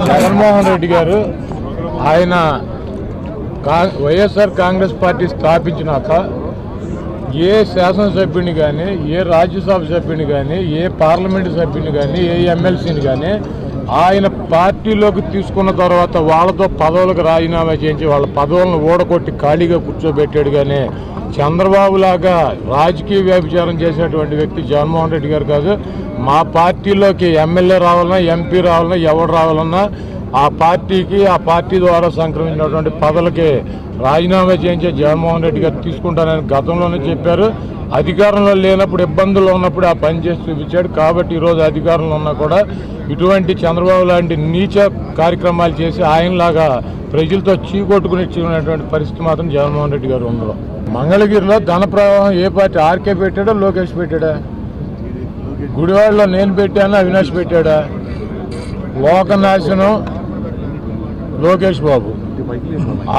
జగన్మోహన్ రెడ్డి గారు ఆయన వైఎస్ఆర్ కాంగ్రెస్ పార్టీ స్థాపించినాక ఏ శాసనసభ్యుని కానీ, ఏ రాజ్యసభ సభ్యుని కానీ, ఏ పార్లమెంటు సభ్యుని కానీ, ఏ ఎమ్మెల్సీని కానీ ఆయన పార్టీలోకి తీసుకున్న తర్వాత వాళ్ళతో పదవులకు రాజీనామా చేయించి వాళ్ళ పదవులను ఓడగొట్టి ఖాళీగా కూర్చోబెట్టాడు. కానీ చంద్రబాబు లాగా రాజకీయ వ్యభిచారం చేసేటువంటి వ్యక్తి జగన్మోహన్ రెడ్డి గారు కాదు. మా పార్టీలోకి ఎమ్మెల్యే రావాలన్నా, ఎంపీ రావాలన్నా, ఎవరు రావాలన్నా ఆ పార్టీకి, ఆ పార్టీ ద్వారా సంక్రమించినటువంటి పదవులకి రాజీనామా చేయించే జగన్మోహన్ రెడ్డి గారు తీసుకుంటారని గతంలోనే చెప్పారు. అధికారంలో లేనప్పుడు, ఇబ్బందుల్లో ఉన్నప్పుడు ఆ పని చేసి చూపించాడు. కాబట్టి ఈరోజు అధికారంలో ఉన్నా కూడా ఇటువంటి చంద్రబాబు లాంటి నీచ కార్యక్రమాలు చేసి ఆయనలాగా ప్రజలతో చీకొట్టుకునిచ్చినటువంటి పరిస్థితి మాత్రం జగన్మోహన్ రెడ్డి గారు ఉండరు. మంగళగిరిలో ధన ప్రవాహం ఏ పార్టీ? ఆర్కే పెట్టాడా, లోకేష్ పెట్టాడా? గుడివాడలో నేను పెట్టాను, అవినాష్ పెట్టాడా? లోకనాశనం లోకేష్ బాబు.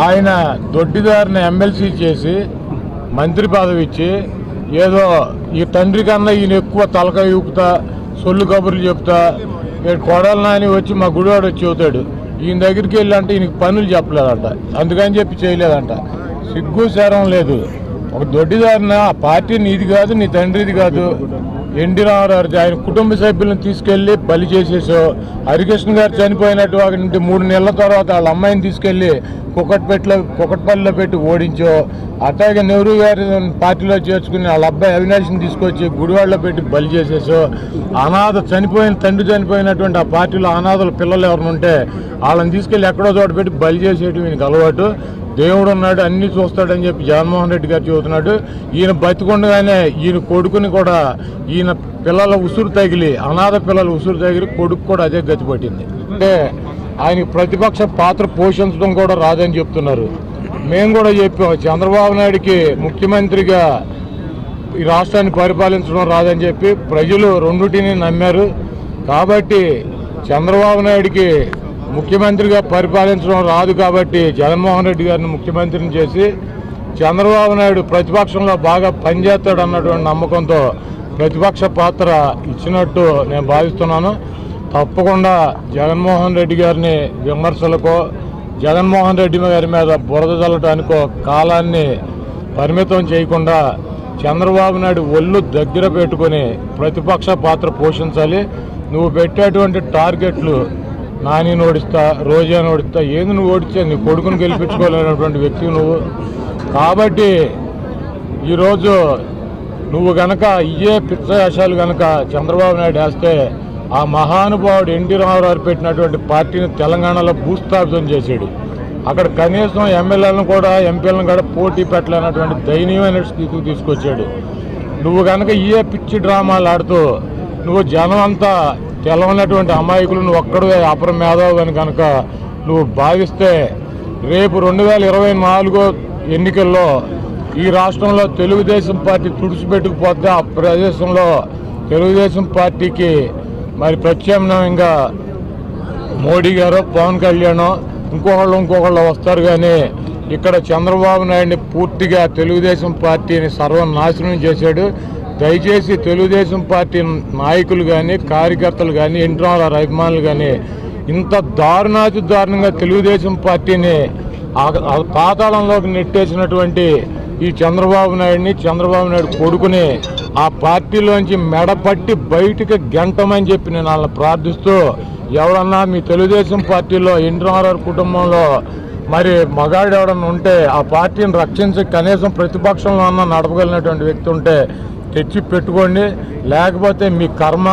ఆయన దొడ్డిదారిని ఎమ్మెల్సీ చేసి మంత్రి పదవి ఇచ్చి ఏదో ఈ తండ్రి కన్నా ఈయన ఎక్కువ తలకాయ ఊపుతా, సొల్లు కబుర్లు చెప్తా, కొడాలి నాని వచ్చి మా గుడివాడు వచ్చి చెబుతాడు. ఈయన దగ్గరికి వెళ్ళంటే ఈయనకి పనులు చెప్పలేదంట, అందుకని చెప్పి చేయలేదంట. సిగ్గు శరం లేదు. ఒక దొడ్డిదారిన ఆ పార్టీ నీది కాదు, నీ తండ్రిది కాదు. ఎన్టీ రామారావు ఆయన కుటుంబ సభ్యులను తీసుకెళ్లి బలి చేసేసో, హరికృష్ణ గారు చనిపోయినట్టు 3 నెలల తర్వాత వాళ్ళ అమ్మాయిని తీసుకెళ్లి కుకట్పల్లిలో పెట్టి ఓడించో, అట్లాగే నెహ్రూ గారి పార్టీలో చేర్చుకుని వాళ్ళ అబ్బాయి అవినాష్ని తీసుకొచ్చి గుడివాడలో పెట్టి బలి చేసేసో, తండ్రి చనిపోయినటువంటి ఆ పార్టీలో అనాథల పిల్లలు ఎవరు ఉంటే వాళ్ళని తీసుకెళ్లి ఎక్కడో చోట పెట్టి బలి చేసేయడం ఈయనకు అలవాటు. దేవుడు ఉన్నాడు, అన్ని చూస్తాడని చెప్పి జగన్మోహన్ రెడ్డి గారు చెబుతున్నాడు. ఈయన బతికుండగానే ఈయన కొడుకుని కూడా, ఈయన పిల్లల ఉసురు తగిలి, అనాథ పిల్లల ఉసురు తగిలి కొడుకు కూడా అదే గతి పట్టింది. అంటే ఆయనకి ప్రతిపక్ష పాత్ర పోషించడం కూడా రాదని చెప్తున్నారు. మేము కూడా చెప్పాం, చంద్రబాబు నాయుడికి ముఖ్యమంత్రిగా ఈ రాష్ట్రాన్ని పరిపాలించడం రాదని చెప్పి ప్రజలు రెండుటిని నమ్మారు. కాబట్టి చంద్రబాబు నాయుడికి ముఖ్యమంత్రిగా పరిపాలించడం రాదు కాబట్టి జగన్మోహన్ రెడ్డి గారిని ముఖ్యమంత్రిని చేసి చంద్రబాబు నాయుడు ప్రతిపక్షంలో బాగా పనిచేస్తాడు అన్నటువంటి నమ్మకంతో ప్రతిపక్ష పాత్ర ఇచ్చినట్టు నేను భావిస్తున్నాను. తప్పకుండా జగన్మోహన్ రెడ్డి గారిని విమర్శలకో, జగన్మోహన్ రెడ్డి గారి మీద బురద చల్లటానికో కాలాన్ని పరిమితం చేయకుండా చంద్రబాబు నాయుడు ఒళ్ళు దగ్గర పెట్టుకొని ప్రతిపక్ష పాత్ర పోషించాలి. నువ్వు పెట్టేటువంటి టార్గెట్లు నాని ఓడిస్తా, రోజాని ఓడిస్తా, ఏంది నువ్వు ఓడిస్తే నీ కొడుకుని గెలిపించుకోలేనటువంటి వ్యక్తి నువ్వు. కాబట్టి ఈరోజు నువ్వు గనక ఇయే పిచ్చయాశాలు గనక చంద్రబాబు నాయుడు వేస్తే ఆ మహానుభావుడు ఎన్టీ రామారావు పెట్టినటువంటి పార్టీని తెలంగాణలో భూస్థాపితం చేశాడు. అక్కడ కనీసం ఎమ్మెల్యేలను కూడా, ఎంపీలను కూడా పోటీ పెట్టలేనటువంటి దయనీయమైన స్థితికి తీసుకొచ్చాడు. నువ్వు కనుక ఇయే పిచ్చి డ్రామాలు ఆడుతూ నువ్వు జనం అంతా తెలవనటువంటి అమాయకులు నువ్వు ఒక్కడే అపర మేధావు అని కనుక నువ్వు భావిస్తే రేపు 2024 ఎన్నికల్లో ఈ రాష్ట్రంలో తెలుగుదేశం పార్టీ తుడిచిపెట్టుకుపోతే ఆ ప్రదేశంలో తెలుగుదేశం పార్టీకి మరి ప్రత్యామ్నాయంగా మోడీ గారు, పవన్ కళ్యాణ్ ఇంకొకళ్ళు వస్తారు. కానీ ఇక్కడ చంద్రబాబు నాయుడిని పూర్తిగా తెలుగుదేశం పార్టీని సర్వనాశనం చేశాడు. దయచేసి తెలుగుదేశం పార్టీ నాయకులు కానీ, కార్యకర్తలు కానీ, ఎన్టీ రామారావు అభిమానులు కానీ ఇంత దారుణంగా తెలుగుదేశం పార్టీని పాతాళంలోకి నెట్టేసినటువంటి ఈ చంద్రబాబు నాయుడు కొడుకుని ఆ పార్టీలోంచి మెడపట్టి బయటికి గెంటమని చెప్పి నేను వాళ్ళని ప్రార్థిస్తూ, ఎవరన్నా మీ తెలుగుదేశం పార్టీలో ఎన్టీ రామారావు కుటుంబంలో మరి మగాడు ఎవడన్నా ఉంటే ఆ పార్టీని రక్షించి కనీసం ప్రతిపక్షంలో అన్నా నడపగలిగినటువంటి వ్యక్తి ఉంటే తెచ్చి పెట్టుకోండి. లేకపోతే మీ కర్మ.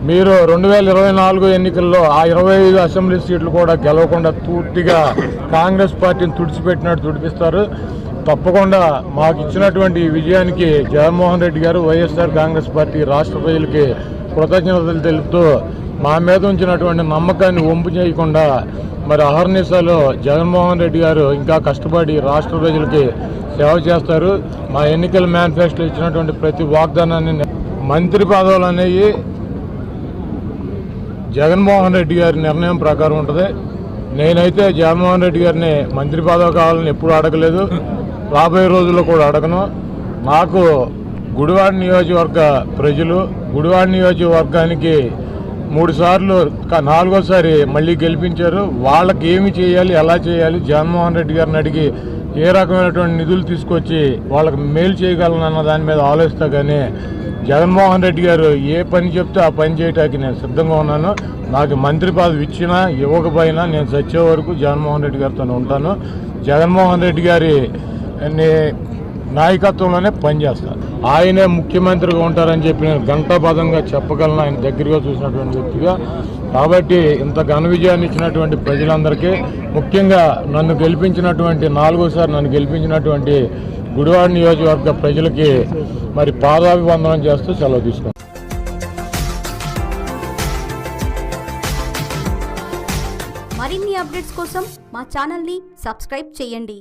మీరు 2024 ఎన్నికల్లో ఆ 25 అసెంబ్లీ సీట్లు కూడా గెలవకుండా పూర్తిగా కాంగ్రెస్ పార్టీని తుడిచిపెట్టినట్టు తుడిపిస్తారు. తప్పకుండా మాకు ఇచ్చినటువంటి ఈ విజయానికి జగన్మోహన్ రెడ్డి గారు, వైఎస్ఆర్ కాంగ్రెస్ పార్టీ రాష్ట్ర ప్రజలకి కృతజ్ఞతలు తెలుపుతూ మా మీద ఉంచినటువంటి నమ్మకాన్ని వంపు చేయకుండా మరి అహర్నిశలో జగన్మోహన్ రెడ్డి గారు ఇంకా కష్టపడి రాష్ట్ర ప్రజలకి సేవ చేస్తారు. మా ఎన్నికల మేనిఫెస్టో ఇచ్చినటువంటి ప్రతి వాగ్దానాన్ని, మంత్రి పదవులు అనేవి జగన్మోహన్ రెడ్డి గారి నిర్ణయం ప్రకారం ఉంటుంది. నేనైతే జగన్మోహన్ రెడ్డి గారిని మంత్రి పదవి కావాలని ఎప్పుడు అడగలేదు, రాబోయే రోజుల్లో కూడా అడగను. నాకు గుడివాడ నియోజకవర్గ ప్రజలు, గుడివాడ నియోజకవర్గానికి 3 సార్లు 4గోసారి మళ్ళీ గెలిపించారు. వాళ్ళకి ఏమి చేయాలి, ఎలా చేయాలి, జగన్మోహన్ రెడ్డి గారిని అడిగి ఏ రకమైనటువంటి నిధులు తీసుకొచ్చి వాళ్ళకి మేలు చేయగలనన్న దాని మీద ఆలోచిస్తా. కానీ జగన్మోహన్ రెడ్డి గారు ఏ పని చెప్తే ఆ పని చేయడానికి నేను సిద్ధంగా ఉన్నాను. నాకు మంత్రి పదవి ఇచ్చినా ఇవ్వకపోయినా నేను చచ్చే వరకు జగన్మోహన్ రెడ్డి గారితో ఉంటాను. జగన్మోహన్ రెడ్డి గారి నాయకత్వంలోనే పనిచేస్తాను. ఆయనే ముఖ్యమంత్రిగా ఉంటారని చెప్పి నేను ఘంటాపథంగా చెప్పగలను, ఆయన దగ్గరగా చూసినటువంటి వ్యక్తిగా. కాబట్టి ఇంత ఘన విజయాన్ని ఇచ్చినటువంటి ప్రజలందరికీ, ముఖ్యంగా నన్ను గెలిపించినటువంటి 4గోసారి నన్ను గెలిపించినటువంటి గుడివాడ నియోజకవర్గ ప్రజలకి మరి పాదాభివందనం చేస్తూ సెలవు తీసుకున్నాను. మరిన్ని అప్డేట్స్ కోసం మా ఛానల్ని సబ్స్క్రైబ్ చేయండి.